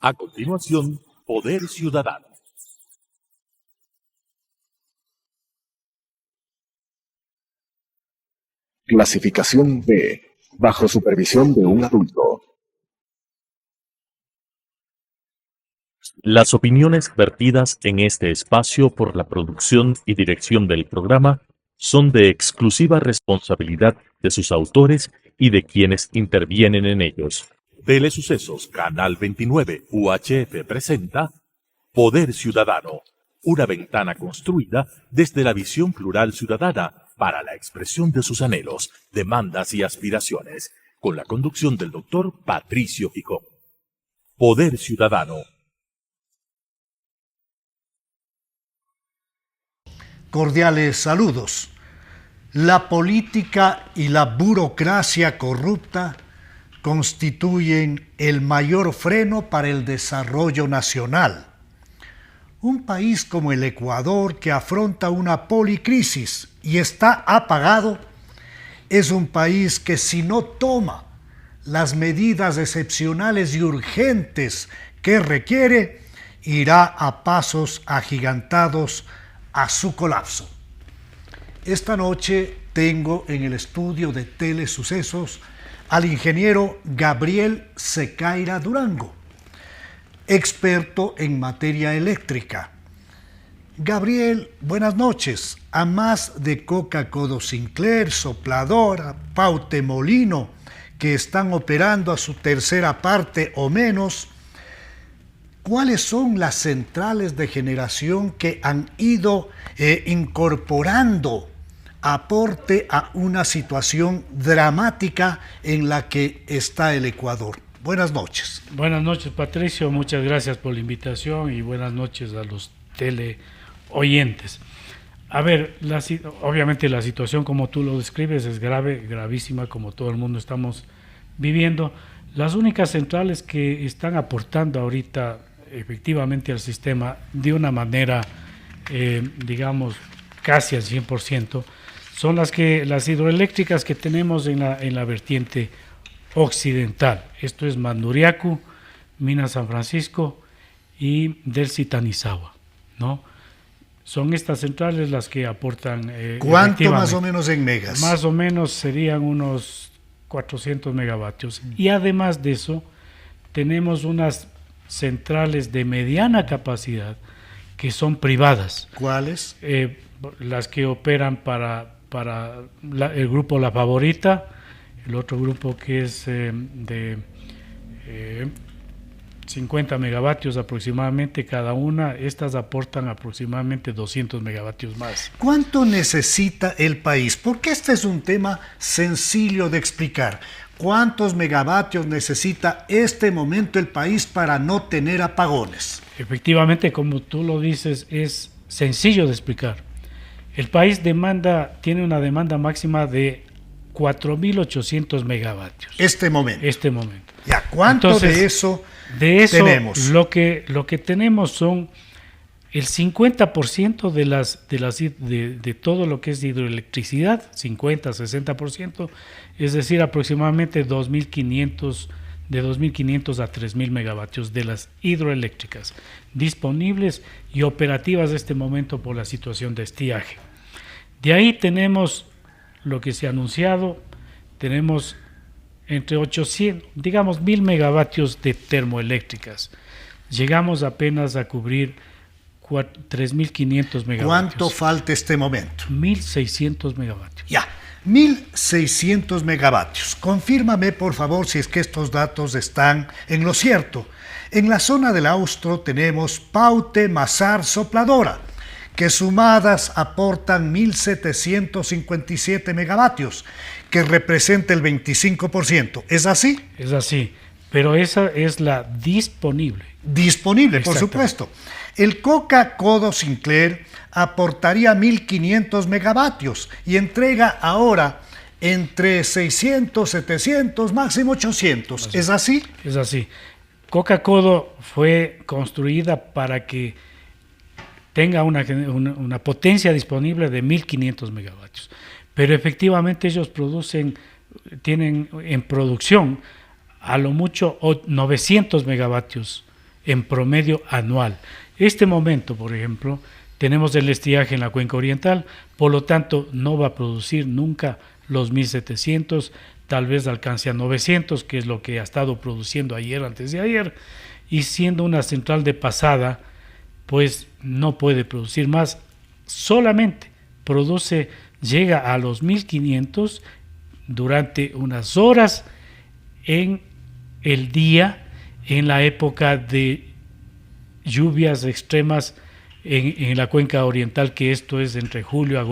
A continuación, Poder Ciudadano. Clasificación B, bajo supervisión de un adulto. Las opiniones vertidas en este espacio por la producción y dirección del programa son de exclusiva responsabilidad de sus autores y de quienes intervienen en ellos. Telesucesos Canal 29 UHF presenta Poder Ciudadano, una ventana construida desde la visión plural ciudadana para la expresión de sus anhelos, demandas y aspiraciones, con la conducción del doctor Patricio Gijón. Poder Ciudadano. Cordiales saludos. La política y la burocracia corrupta constituyen el mayor freno para el desarrollo nacional. Un país como el Ecuador, que afronta una policrisis y está apagado, es un país que, si no toma las medidas excepcionales y urgentes que requiere, irá a pasos agigantados a su colapso. Esta noche tengo en el estudio de Telesucesos al ingeniero Gabriel Secaira Durango, experto en materia eléctrica. Gabriel, buenas noches. A más de Coca Codo Sinclair, Sopladora, Paute Molino, que están operando a su tercera parte o menos, ¿cuáles son las centrales de generación que han ido incorporando aporte a una situación dramática en la que está el Ecuador? Buenas noches. Buenas noches, Patricio. Muchas gracias por la invitación y buenas noches a los teleoyentes. A ver, obviamente la situación como tú lo describes es grave, gravísima, como todo el mundo estamos viviendo. Las únicas centrales que están aportando ahorita efectivamente al sistema de una manera, digamos, casi al 100%, son las hidroeléctricas que tenemos en la vertiente occidental. Esto es Manduriacu, Mina San Francisco y Delcy Tanizagua, ¿no? Son estas centrales las que aportan. ¿Cuánto más o menos en megas? Más o menos serían unos 400 megavatios. Y además de eso, tenemos unas centrales de mediana capacidad que son privadas. ¿Cuáles? Las que operan para el grupo La Favorita, el otro grupo que es de 50 megavatios aproximadamente cada una. Estas aportan aproximadamente 200 megavatios más. ¿Cuánto necesita el país? Porque este es un tema sencillo de explicar. ¿Cuántos megavatios necesita este momento el país para no tener apagones? Efectivamente, como tú lo dices, es sencillo de explicar. El país tiene una demanda máxima de 4.800 megavatios. Este momento. Ya, ¿cuánto Entonces, de eso tenemos? Lo que tenemos son el 50% de todo lo que es hidroelectricidad, 50, 60%, es decir, aproximadamente 2.500, de 2.500 a 3.000 megavatios de las hidroeléctricas disponibles y operativas de este momento por la situación de estiaje. De ahí tenemos lo que se ha anunciado, tenemos entre 800, digamos 1.000 megavatios de termoeléctricas. Llegamos apenas a cubrir 3.500 megavatios. ¿Cuánto falta este momento? 1.600 megavatios. Ya, 1.600 megavatios. Confírmame, por favor, si es que estos datos están en lo cierto. En la zona del Austro tenemos Paute, Mazar, Sopladora, que sumadas aportan 1.757 megavatios, que representa el 25%. ¿Es así? Es así, pero esa es la disponible. Disponible, por supuesto. El Coca Codo Sinclair aportaría 1.500 megavatios y entrega ahora entre 600, 700, máximo 800. Así. ¿Es así? Es así. Coca Codo fue construida para que tenga una potencia disponible de 1.500 megavatios. Pero efectivamente ellos tienen en producción a lo mucho 900 megavatios en promedio anual. Este momento, por ejemplo, tenemos el estiaje en la cuenca oriental, por lo tanto no va a producir nunca los 1.700, tal vez alcance a 900, que es lo que ha estado produciendo ayer, antes de ayer, y siendo una central de pasada, pues no puede producir más, solamente llega a los 1.500 durante unas horas en el día, en la época de lluvias extremas en la cuenca oriental, que esto es entre junio,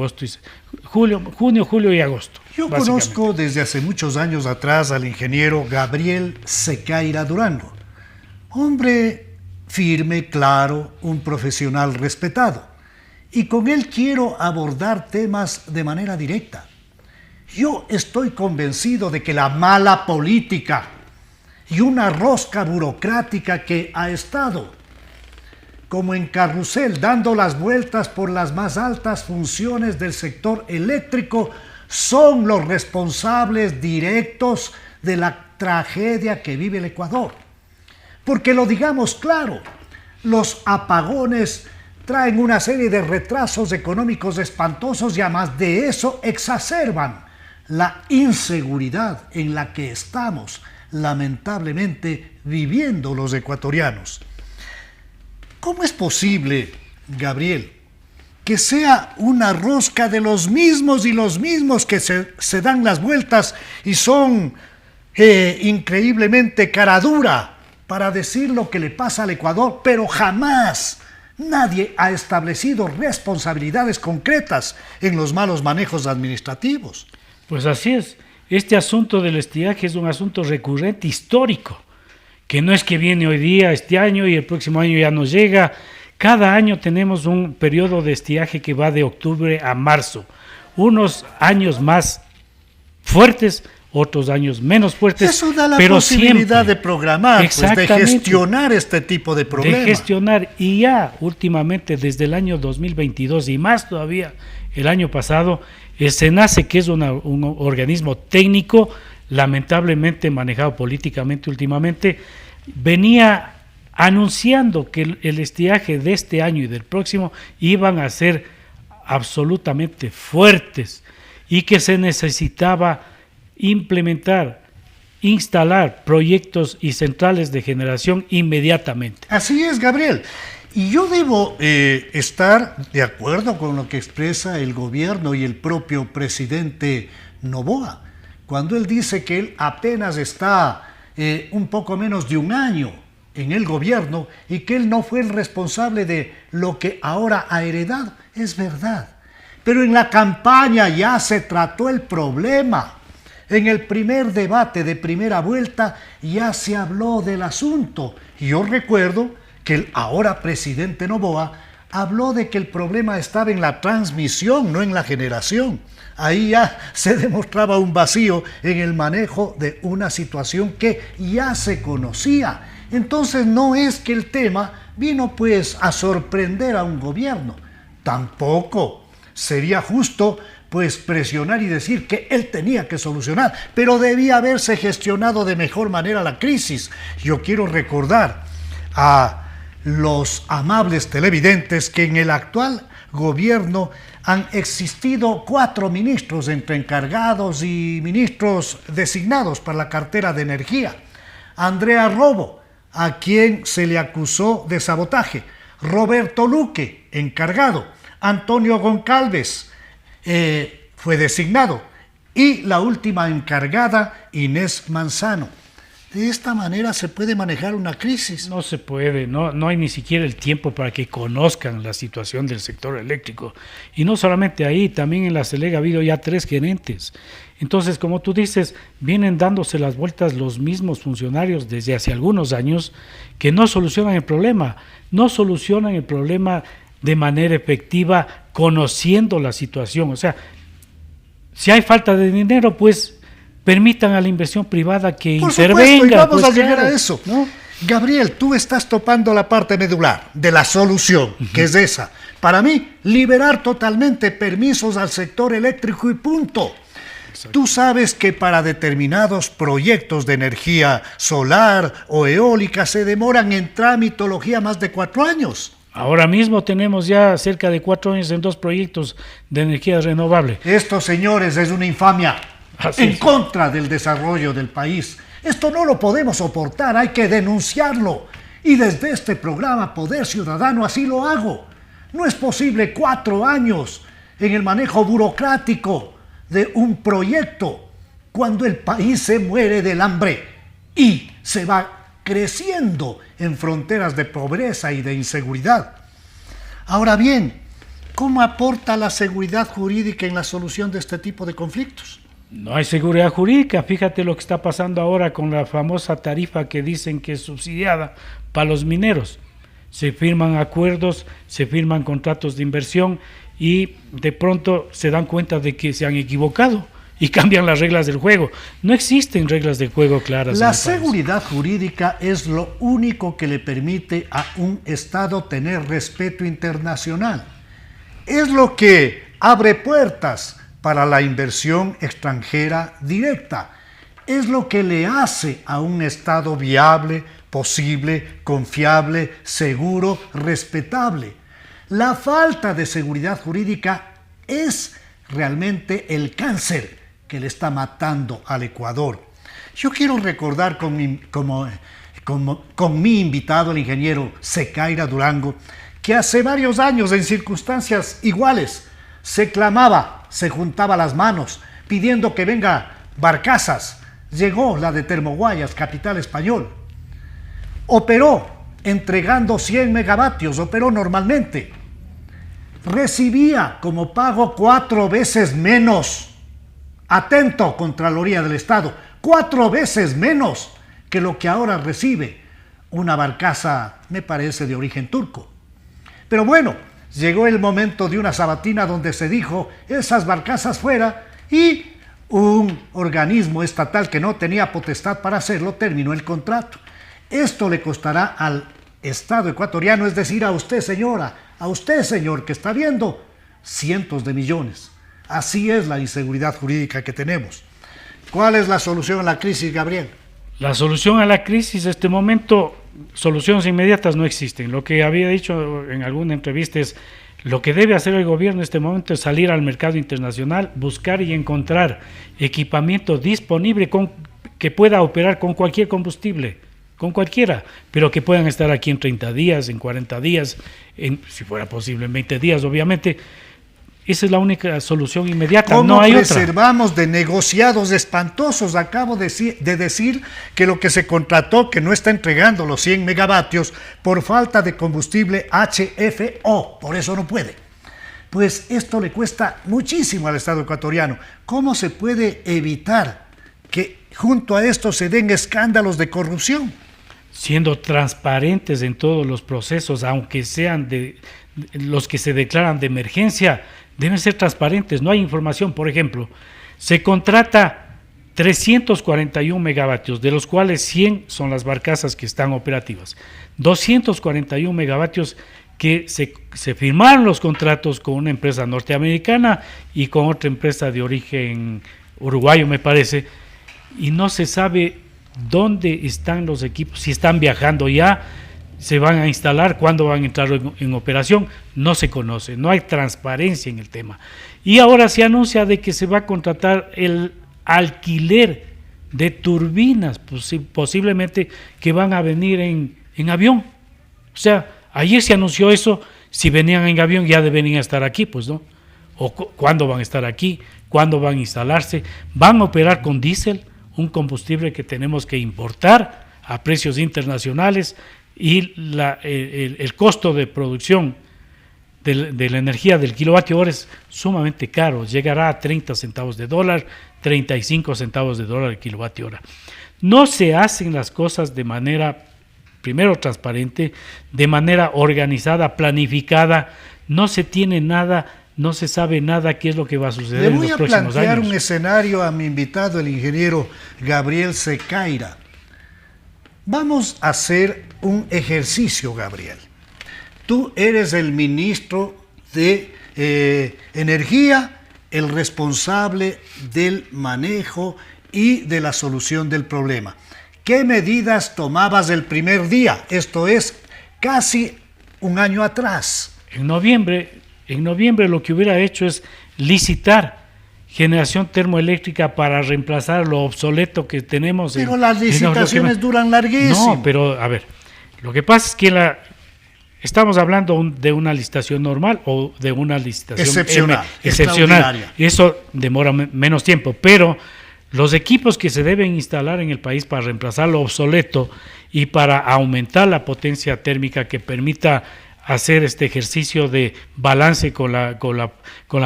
julio y agosto. Yo conozco desde hace muchos años atrás al ingeniero Gabriel Sequeira Durango, hombre firme, claro, un profesional respetado, y con él quiero abordar temas de manera directa. Yo estoy convencido de que la mala política y una rosca burocrática que ha estado como en carrusel dando las vueltas por las más altas funciones del sector eléctrico son los responsables directos de la tragedia que vive el Ecuador. Porque lo digamos claro, los apagones traen una serie de retrasos económicos espantosos y además de eso exacerban la inseguridad en la que estamos lamentablemente viviendo los ecuatorianos. ¿Cómo es posible, Gabriel, que sea una rosca de los mismos y los mismos que se dan las vueltas y son increíblemente cara dura para decir lo que le pasa al Ecuador, pero jamás nadie ha establecido responsabilidades concretas en los malos manejos administrativos? Pues así es. Este asunto del estiaje es un asunto recurrente, histórico, que no es que viene hoy día, este año, y el próximo año ya nos llega. Cada año tenemos un periodo de estiaje que va de octubre a marzo. Unos años más fuertes, otros años menos fuertes. Eso da la pero posibilidad siempre, de programar, pues, de gestionar este tipo de problemas. De gestionar, y ya últimamente desde el año 2022 y más todavía el año pasado, el SENACE, que es un organismo técnico, lamentablemente manejado políticamente últimamente, venía anunciando que el estiaje de este año y del próximo iban a ser absolutamente fuertes y que se necesitaba instalar proyectos y centrales de generación inmediatamente. Así es, Gabriel. Y yo debo estar de acuerdo con lo que expresa el gobierno y el propio presidente Noboa, cuando él dice que él apenas está un poco menos de un año en el gobierno y que él no fue el responsable de lo que ahora ha heredado. Es verdad. Pero en la campaña ya se trató el problema. En el primer debate de primera vuelta ya se habló del asunto. Y yo recuerdo que el ahora presidente Noboa habló de que el problema estaba en la transmisión, no en la generación. Ahí ya se demostraba un vacío en el manejo de una situación que ya se conocía. Entonces no es que el tema vino pues a sorprender a un gobierno. Tampoco sería justo pues presionar y decir que él tenía que solucionar, pero debía haberse gestionado de mejor manera la crisis. Yo quiero recordar a los amables televidentes que en el actual gobierno han existido 4 ministros entre encargados y ministros designados para la cartera de energía. Andrea Robo, a quien se le acusó de sabotaje. Roberto Luque, encargado. Antonio Goncalves fue designado. Y la última encargada, Inés Manzano. De esta manera se puede manejar una crisis. No se puede, no hay ni siquiera el tiempo para que conozcan la situación del sector eléctrico. Y no solamente ahí, también en la CELEG ha habido ya 3 gerentes. Entonces, como tú dices, vienen dándose las vueltas los mismos funcionarios desde hace algunos años que no solucionan el problema. No solucionan el problema de manera efectiva, conociendo la situación. O sea, si hay falta de dinero, pues permitan a la inversión privada que por intervenga. Supuesto, y vamos pues, a llegar claro, a eso, ¿no? Gabriel, tú estás topando la parte medular de la solución, que es esa. Para mí, liberar totalmente permisos al sector eléctrico y punto. Tú sabes que para determinados proyectos de energía solar o eólica se demoran en tramitología más de 4 años. Ahora mismo tenemos ya cerca de 4 años en 2 proyectos de energía renovable. Esto, señores, es una infamia en contra del desarrollo del país. Esto no lo podemos soportar, hay que denunciarlo. Y desde este programa Poder Ciudadano así lo hago. No es posible 4 años en el manejo burocrático de un proyecto cuando el país se muere del hambre y se va creciendo en fronteras de pobreza y de inseguridad. Ahora bien, ¿cómo aporta la seguridad jurídica en la solución de este tipo de conflictos? No hay seguridad jurídica. Fíjate lo que está pasando ahora con la famosa tarifa que dicen que es subsidiada para los mineros. Se firman acuerdos, se firman contratos de inversión y de pronto se dan cuenta de que se han equivocado y cambian las reglas del juego. No existen reglas de juego claras. La seguridad jurídica es lo único que le permite a un Estado tener respeto internacional. Es lo que abre puertas para la inversión extranjera directa. Es lo que le hace a un Estado viable, posible, confiable, seguro, respetable. La falta de seguridad jurídica es realmente el cáncer que le está matando al Ecuador. Yo quiero recordar con mi invitado, el ingeniero Secaira Durango, que hace varios años, en circunstancias iguales, se clamaba, se juntaba las manos, pidiendo que venga barcazas. Llegó la de Termoguayas, capital español. Operó entregando 100 megavatios, operó normalmente. Recibía como pago 4 veces menos. Atento, Contraloría del Estado, 4 veces menos que lo que ahora recibe una barcaza, me parece, de origen turco. Pero bueno, llegó el momento de una sabatina donde se dijo esas barcazas fuera y un organismo estatal que no tenía potestad para hacerlo terminó el contrato. Esto le costará al Estado ecuatoriano, es decir, a usted, señora, a usted, señor, que está viendo, cientos de millones. Así es la inseguridad jurídica que tenemos. ¿Cuál es la solución a la crisis, Gabriel? La solución a la crisis, en este momento, soluciones inmediatas no existen. Lo que había dicho en alguna entrevista es, lo que debe hacer el gobierno en este momento es salir al mercado internacional, buscar y encontrar equipamiento disponible que pueda operar con cualquier combustible, con cualquiera, pero que puedan estar aquí en 30 días, en 40 días, si fuera posible en 20 días, obviamente. Esa es la única solución inmediata, no hay otra. ¿Cómo preservamos de negociados espantosos? Acabo de decir que lo que se contrató, que no está entregando los 100 megavatios por falta de combustible HFO, por eso no puede. Pues esto le cuesta muchísimo al Estado ecuatoriano. ¿Cómo se puede evitar que junto a esto se den escándalos de corrupción? Siendo transparentes en todos los procesos, aunque sean de los que se declaran de emergencia, deben ser transparentes. No hay información. Por ejemplo, se contrata 341 megavatios, de los cuales 100 son las barcazas que están operativas. 241 megavatios que se firmaron los contratos con una empresa norteamericana y con otra empresa de origen uruguayo, me parece, y no se sabe dónde están los equipos, si están viajando ya, se van a instalar, cuándo van a entrar en operación, no se conoce, no hay transparencia en el tema. Y ahora se anuncia de que se va a contratar el alquiler de turbinas, posiblemente que van a venir en avión. O sea, ayer se anunció eso, si venían en avión ya deberían estar aquí, pues, ¿no? O cuándo van a estar aquí, cuándo van a instalarse, van a operar con diésel, un combustible que tenemos que importar a precios internacionales, y el costo de producción de la energía del kilovatio hora es sumamente caro, llegará a 30 centavos de dólar, 35 centavos de dólar el kilovatio hora. No se hacen las cosas de manera, primero, transparente, de manera organizada, planificada, no se tiene nada, no se sabe nada qué es lo que va a suceder en los próximos años. Le voy a plantear un escenario a mi invitado, el ingeniero Gabriel Secaira. Vamos a hacer un ejercicio, Gabriel. Tú eres el ministro de Energía el responsable del manejo y de la solución del problema. ¿Qué medidas tomabas el primer día? Esto es casi un año atrás. En noviembre lo que hubiera hecho es licitar generación termoeléctrica para reemplazar lo obsoleto que tenemos. Pero las licitaciones duran larguísimo. No, pero a ver, lo que pasa es que estamos hablando de una licitación normal o de una licitación excepcional. Y eso demora menos tiempo, pero los equipos que se deben instalar en el país para reemplazar lo obsoleto y para aumentar la potencia térmica que permita hacer este ejercicio de balance con la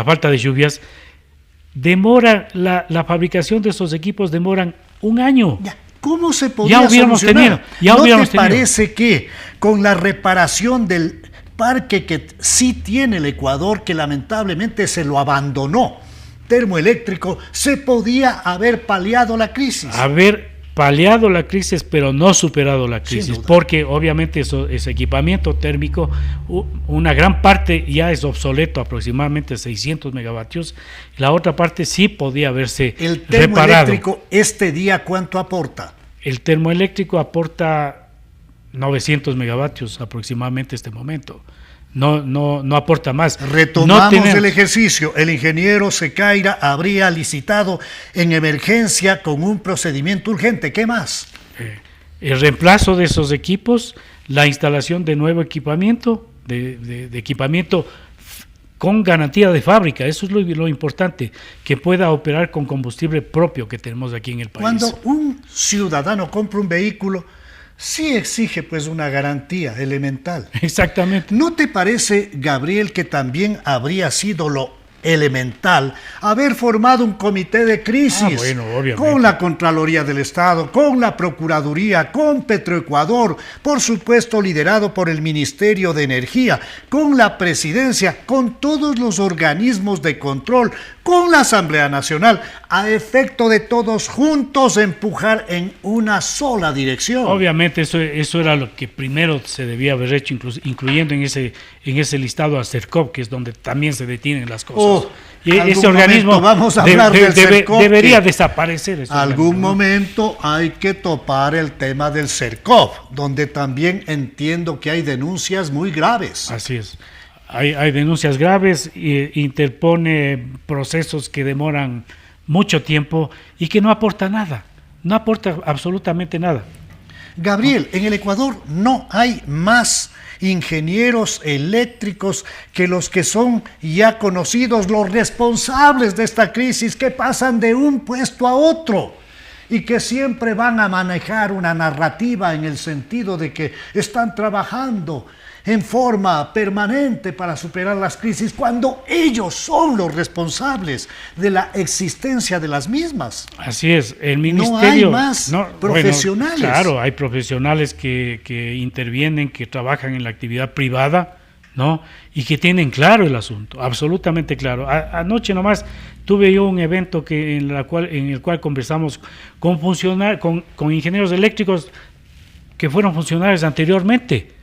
falta de lluvias, la fabricación de esos equipos demoran un año. Ya, ¿cómo se podía solucionar? ¿No te parece que con la reparación del parque que sí tiene el Ecuador, que lamentablemente se lo abandonó, termoeléctrico, se podía haber paliado la crisis? Haber paliado la crisis, pero no superado la crisis, porque obviamente ese equipamiento térmico, una gran parte ya es obsoleto, aproximadamente 600 megavatios, la otra parte sí podía haberse reparado. ¿El termoeléctrico este día cuánto aporta? El termoeléctrico aporta 900 megavatios aproximadamente este momento. No aporta más. Retomamos el ejercicio. El ingeniero Secaira habría licitado en emergencia con un procedimiento urgente. ¿Qué más? El reemplazo de esos equipos, la instalación de nuevo equipamiento, de equipamiento con garantía de fábrica. Eso es lo importante, que pueda operar con combustible propio que tenemos aquí en el país. Cuando un ciudadano compra un vehículo, sí exige pues una garantía elemental. Exactamente. ¿No te parece, Gabriel, que también habría sido lo elemental haber formado un comité de crisis con la Contraloría del Estado, con la Procuraduría, con Petroecuador, por supuesto liderado por el Ministerio de Energía, con la Presidencia, con todos los organismos de control, con la Asamblea Nacional, a efecto de todos juntos empujar en una sola dirección? Obviamente eso era lo que primero se debía haber hecho, incluyendo en ese listado a CERCOP, que es donde también se detienen las cosas. Y ese organismo vamos a hablar del CERCOP, debería desaparecer. Algún momento hay que topar el tema del CERCOP, donde también entiendo que hay denuncias muy graves. Así es. Hay denuncias graves, interpone procesos que demoran mucho tiempo y que no aporta nada, no aporta absolutamente nada. Gabriel, en el Ecuador no hay más ingenieros eléctricos que los que son ya conocidos, los responsables de esta crisis, que pasan de un puesto a otro y que siempre van a manejar una narrativa en el sentido de que están trabajando en forma permanente para superar las crisis, cuando ellos son los responsables de la existencia de las mismas. Así es, el ministerio... No hay más profesionales. Bueno, claro, hay profesionales que intervienen, que trabajan en la actividad privada, ¿no? Y que tienen claro el asunto, absolutamente claro. Anoche nomás tuve yo un evento en el cual conversamos con ingenieros eléctricos que fueron funcionarios anteriormente,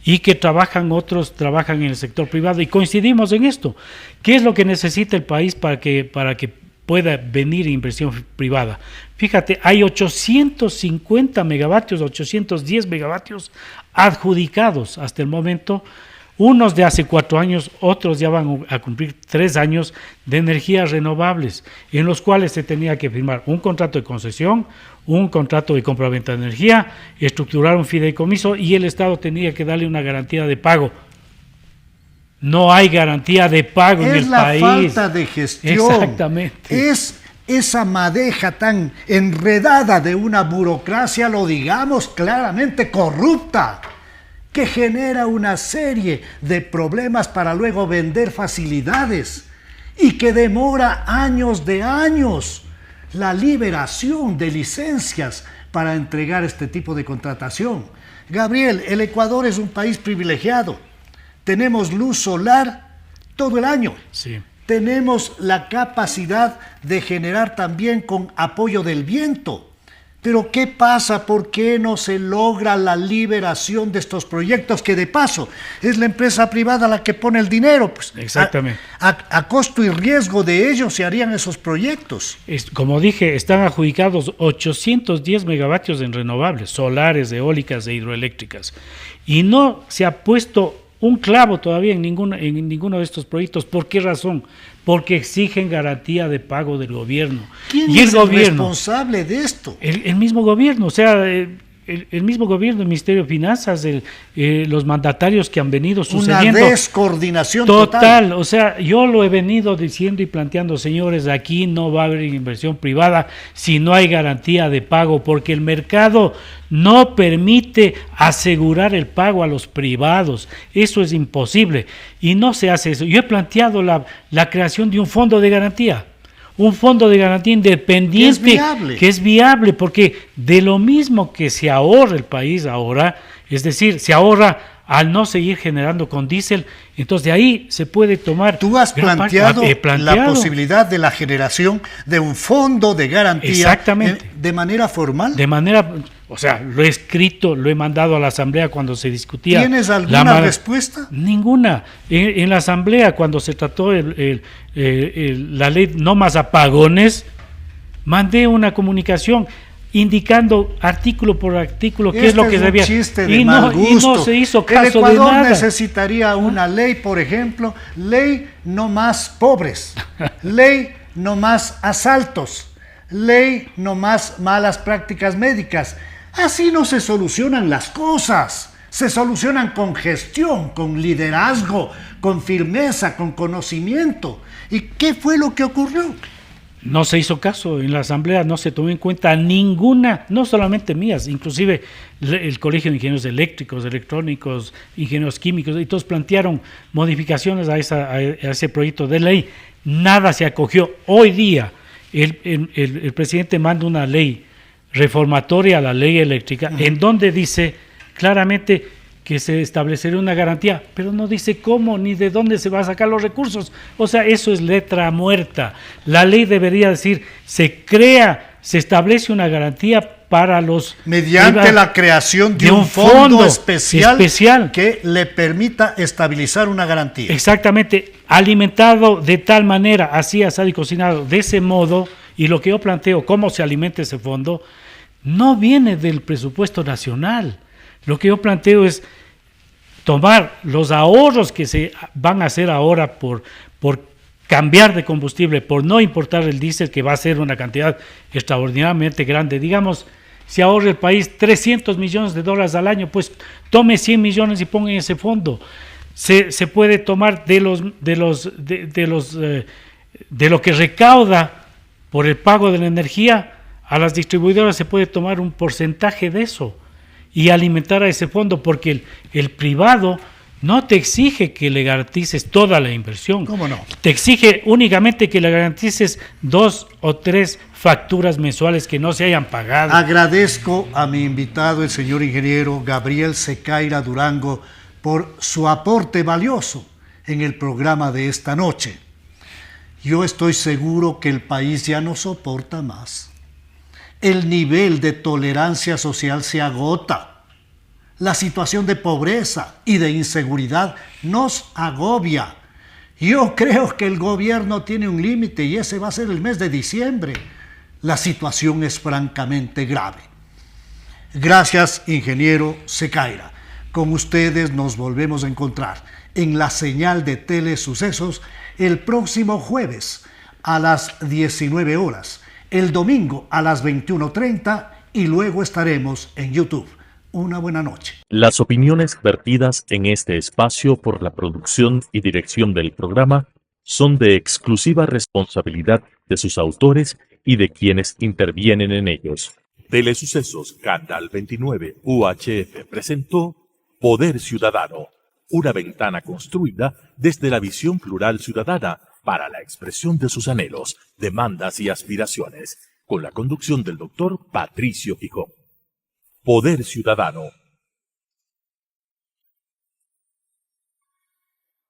y que otros trabajan en el sector privado, y coincidimos en esto. ¿Qué es lo que necesita el país para que pueda venir inversión privada? Fíjate, hay 850 megavatios, 810 megavatios adjudicados hasta el momento, unos de hace 4 años, otros ya van a cumplir 3 años de energías renovables, en los cuales se tenía que firmar un contrato de concesión, un contrato de compraventa de energía, estructurar un fideicomiso, y el Estado tenía que darle una garantía de pago. No hay garantía de pago en el país. Es la falta de gestión. Exactamente. Es esa madeja tan enredada de una burocracia, lo digamos claramente, corrupta, que genera una serie de problemas para luego vender facilidades y que demora años de años la liberación de licencias para entregar este tipo de contratación. Gabriel, el Ecuador es un país privilegiado. Tenemos luz solar todo el año. Sí. Tenemos la capacidad de generar también con apoyo del viento. Pero ¿qué pasa? ¿Por qué no se logra la liberación de estos proyectos? Que de paso es la empresa privada la que pone el dinero. Pues, Exactamente. A costo y riesgo de ellos se harían esos proyectos. Como dije, están adjudicados 810 megavatios en renovables, solares, eólicas e hidroeléctricas. Y no se ha puesto un clavo todavía en ninguno de estos proyectos. ¿Por qué razón? Porque exigen garantía de pago del gobierno. ¿Quién y es el el gobierno, responsable de esto? el mismo gobierno, o sea, el mismo gobierno, el Ministerio de Finanzas, los mandatarios que han venido sucediendo. Una descoordinación total. O sea, yo lo he venido diciendo y planteando, señores, aquí no va a haber inversión privada si no hay garantía de pago, porque el mercado no permite asegurar el pago a los privados. Eso es imposible y no se hace eso. Yo he planteado la creación de un fondo de garantía. Un fondo de garantía independiente que es viable, porque de lo mismo que se ahorra el país ahora, es decir, se ahorra al no seguir generando con diésel, entonces de ahí se puede tomar... Tú has planteado la posibilidad de la generación de un fondo de garantía. Exactamente. De manera formal. De manera, o sea, lo he escrito, lo he mandado a la Asamblea cuando se discutía. ¿Tienes alguna respuesta? Ninguna. En la Asamblea, cuando se trató la ley no más apagones, mandé una comunicación indicando artículo por artículo qué es lo que debía. Y no se hizo caso de nada. El Ecuador necesitaría una ley, por ejemplo, ley no más pobres, ley no más asaltos, ley no más malas prácticas médicas. Así no se solucionan las cosas. Se solucionan con gestión, con liderazgo, con firmeza, con conocimiento. ¿Y qué fue lo que ocurrió? No se hizo caso, en la Asamblea no se tomó en cuenta ninguna, no solamente mías, inclusive el Colegio de Ingenieros Eléctricos, Electrónicos, Ingenieros Químicos, y todos plantearon modificaciones a ese proyecto de ley. Nada se acogió. Hoy día el presidente manda una ley reformatoria a la ley eléctrica, en donde dice claramente que se establecerá una garantía, pero no dice cómo ni de dónde se va a sacar los recursos. O sea, eso es letra muerta. La ley debería decir, se establece una garantía para los... Mediante la creación de un fondo especial que le permita estabilizar una garantía. Exactamente, alimentado de tal manera, así asado y cocinado, de ese modo, y lo que yo planteo, cómo se alimenta ese fondo, no viene del presupuesto nacional. Lo que yo planteo es tomar los ahorros que se van a hacer ahora por cambiar de combustible, por no importar el diésel, que va a ser una cantidad extraordinariamente grande. Digamos, si ahorra el país $300 millones al año, pues tome 100 millones y ponga en ese fondo. Se puede tomar de lo que recauda por el pago de la energía, a las distribuidoras se puede tomar un porcentaje de eso y alimentar a ese fondo, porque el privado no te exige que le garantices toda la inversión. ¿Cómo no? Te exige únicamente que le garantices 2 o 3 facturas mensuales que no se hayan pagado. Agradezco a mi invitado, el señor ingeniero Gabriel Secaira Durango, por su aporte valioso en el programa de esta noche. Yo estoy seguro que el país ya no soporta más. El nivel de tolerancia social se agota. La situación de pobreza y de inseguridad nos agobia. Yo creo que el gobierno tiene un límite y ese va a ser el mes de diciembre. La situación es francamente grave. Gracias, ingeniero Secaira. Con ustedes nos volvemos a encontrar en la señal de Telesucesos el próximo jueves a las 19 horas. El domingo a las 21:30 y luego estaremos en YouTube. Una buena noche. Las opiniones vertidas en este espacio por la producción y dirección del programa son de exclusiva responsabilidad de sus autores y de quienes intervienen en ellos. Telesucesos Canal 29 UHF presentó Poder Ciudadano, una ventana construida desde la visión plural ciudadana para la expresión de sus anhelos, demandas y aspiraciones, con la conducción del doctor Patricio Gijón. Poder Ciudadano,